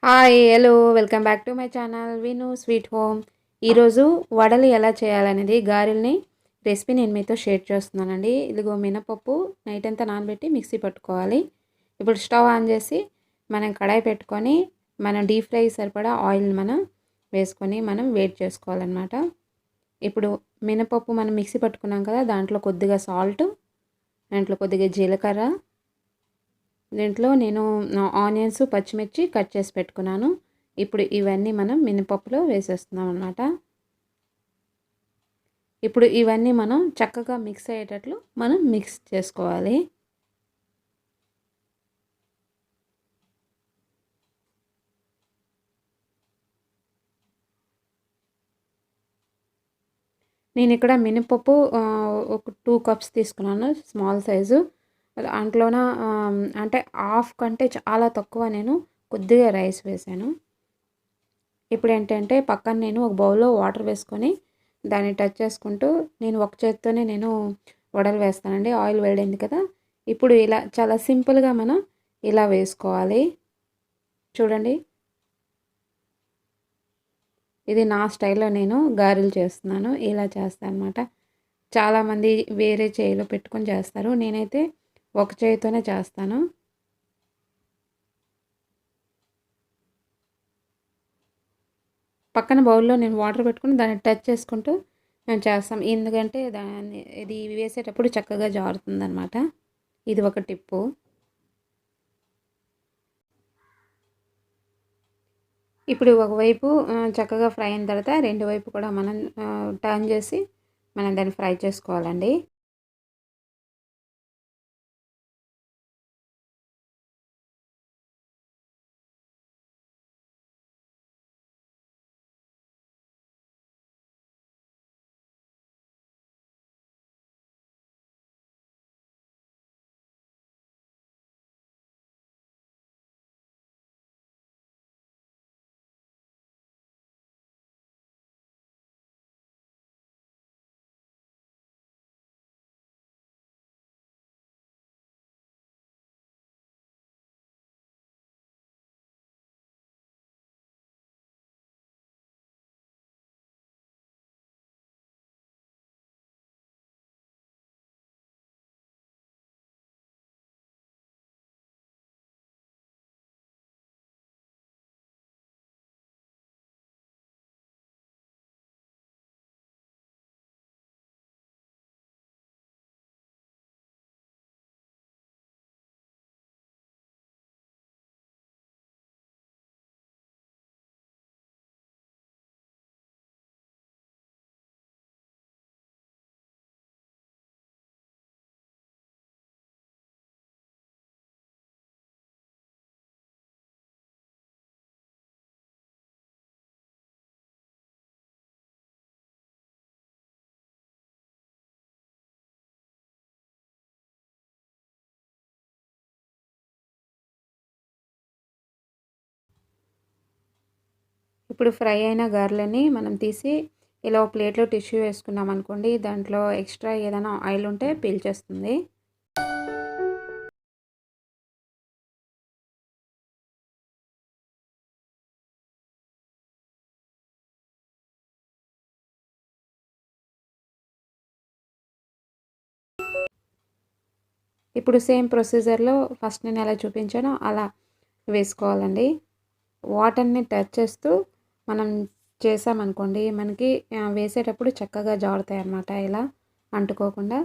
Hi hello welcome back to my channel విను sweet home. ఈరోజు వడలు ఎలా చేయాలనేది గారెల్ని రెసిపీ నేను మీతో షేర్ చేస్తున్నానండి. ఇదిగో మినపప్పు నైట్ అంతా నానబెట్టి మిక్సీ పట్టుకోవాలి. ఇప్పుడు స్టవ్ ఆన్ చేసి మనం కడాయి పెట్టుకొని మనం డీప్ ఫ్రై సరిపడా ఆయిల్ మనం వేసుకొని మనం వేడి చేసుకోవాలన్నమాట. ఇప్పుడు మినపప్పు మనం మిక్సీ పట్టుకున్నాం కదా, దాంట్లో కొద్దిగా సాల్ట్, దాంట్లో కొద్దిగా జీలకర్ర, దీంట్లో నేను ఆనియన్స్ పచ్చిమిర్చి కట్ చేసి పెట్టుకున్నాను. ఇప్పుడు ఇవన్నీ మనం మినపప్పులో వేసేస్తున్నాం అన్నమాట. ఇప్పుడు ఇవన్నీ మనం చక్కగా మిక్స్ అయ్యేటట్లు మనం మిక్స్ చేసుకోవాలి. నేను ఇక్కడ మినపప్పు ఒక 2 కప్స్ తీసుకున్నాను, స్మాల్ సైజు. దాంట్లోన అంటే హాఫ్ కంటే చాలా తక్కువ నేను కొద్దిగా రైస్ వేసాను. ఇప్పుడు ఏంటంటే పక్కన నేను ఒక బౌల్లో వాటర్ వేసుకొని దాన్ని టచ్ చేసుకుంటూ నేను ఒక చేత్తోనే నేను వడలు వేస్తానండి. ఆయిల్ వేడైంది కదా, ఇప్పుడు ఇలా చాలా సింపుల్గా మనం ఇలా వేసుకోవాలి. చూడండి, ఇది నా స్టైల్లో నేను గారెలు చేస్తున్నాను. ఇలా చేస్తాను అనమాట. చాలామంది వేరే చేయిలో పెట్టుకొని చేస్తారు, నేనైతే ఒక చేయితోనే చేస్తాను. పక్కన బౌల్లో నేను వాటర్ పెట్టుకుని దాన్ని టచ్ చేసుకుంటూ మేము చేస్తాం. ఎందుకంటే దాన్ని ఇది వేసేటప్పుడు చక్కగా జారుతుందనమాట. ఇది ఒక టిప్పు. ఇప్పుడు ఒకవైపు చక్కగా ఫ్రై అయిన తర్వాత రెండు వైపు కూడా మనం టర్న్ చేసి మనం దాన్ని ఫ్రై చేసుకోవాలండి. ఇప్పుడు ఫ్రై అయిన గారెలని మనం తీసి ఇలా ప్లేట్లో టిష్యూ వేసుకున్నాం అనుకోండి, దాంట్లో ఎక్స్ట్రా ఏదైనా ఆయిల్ ఉంటే పీల్చేస్తుంది. ఇప్పుడు సేమ్ ప్రొసీజర్లో ఫస్ట్ నేను ఎలా చూపించానో అలా వేసుకోవాలండి. వాటర్ని టచ్ చేస్తూ మనం చేసామనుకోండి, మనకి వేసేటప్పుడు చక్కగా జారుతాయి అన్నమాట, ఇలా అంటుకోకుండా.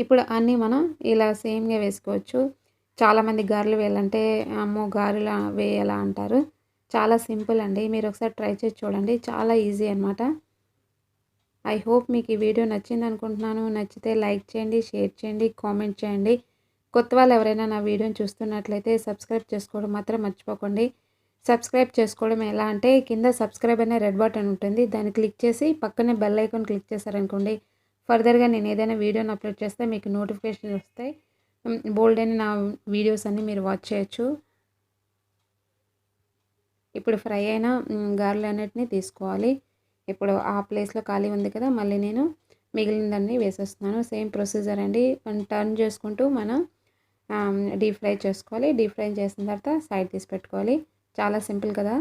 ఇప్పుడు అన్నీ మనం ఇలా సేమ్గా వేసుకోవచ్చు. చాలామంది గారెలు వేయాలంటే అమ్మో గారెలు వేయాలా అంటారు. చాలా సింపుల్ అండి, మీరు ఒకసారి ట్రై చేసి చూడండి, చాలా ఈజీ అనమాట. ఐ హోప్ మీకు ఈ వీడియో నచ్చింది అనుకుంటున్నాను. నచ్చితే లైక్ చేయండి, షేర్ చేయండి, కామెంట్ చేయండి. కొత్త వాళ్ళు ఎవరైనా నా వీడియోని చూస్తున్నట్లయితే సబ్స్క్రైబ్ చేసుకోవడం మాత్రం మర్చిపోకండి. సబ్స్క్రైబ్ చేసుకోవడం ఎలా అంటే, కింద సబ్స్క్రైబ్ అనే రెడ్ బటన్ ఉంటుంది, దాన్ని క్లిక్ చేసి పక్కనే బెల్ ఐకాన్ క్లిక్ చేశారనుకోండి, ఫర్దర్గా నేను ఏదైనా వీడియోని అప్లోడ్ చేస్తే మీకు నోటిఫికేషన్ వస్తాయి. బోల్డ్ అని నా వీడియోస్ అన్నీ మీరు వాచ్ చేయొచ్చు. ఇప్పుడు ఫ్రై అయిన గారెలు అన్నిటిని తీసుకోవాలి. ఇప్పుడు ఆ ప్లేస్లో ఖాళీ ఉంది కదా, మళ్ళీ నేను మిగిలిన దాన్ని వేసేస్తున్నాను. సేమ్ ప్రొసీజర్ అండి. మనం టర్న్ చేసుకుంటూ మనం డీప్ ఫ్రై చేసుకోవాలి. డీప్ ఫ్రై చేసిన తర్వాత సైడ్ తీసి పెట్టుకోవాలి. చాలా సింపుల్ కదా!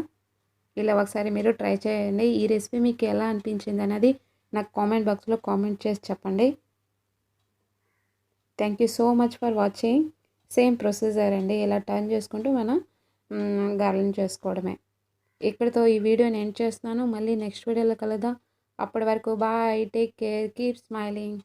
ఇలా ఒకసారి మీరు ట్రై చేయండి. ఈ రెసిపీ మీకు ఎలా అనిపించింది అనేది నాకు కామెంట్ బాక్స్‌లో కామెంట్ చేసి చెప్పండి. Thank you so much for watching. Same procedure అండి. ఇలా టర్న్ చేసుకుంటూ మనం గారెలను చేసుకోవడమే. ఇక్కడితో ఈ వీడియోని ఎండ్ చేస్తున్నాను. మళ్ళీ నెక్స్ట్ వీడియోలో కలుద్దాం. అప్పటి వరకు bye. Take care. Keep smiling.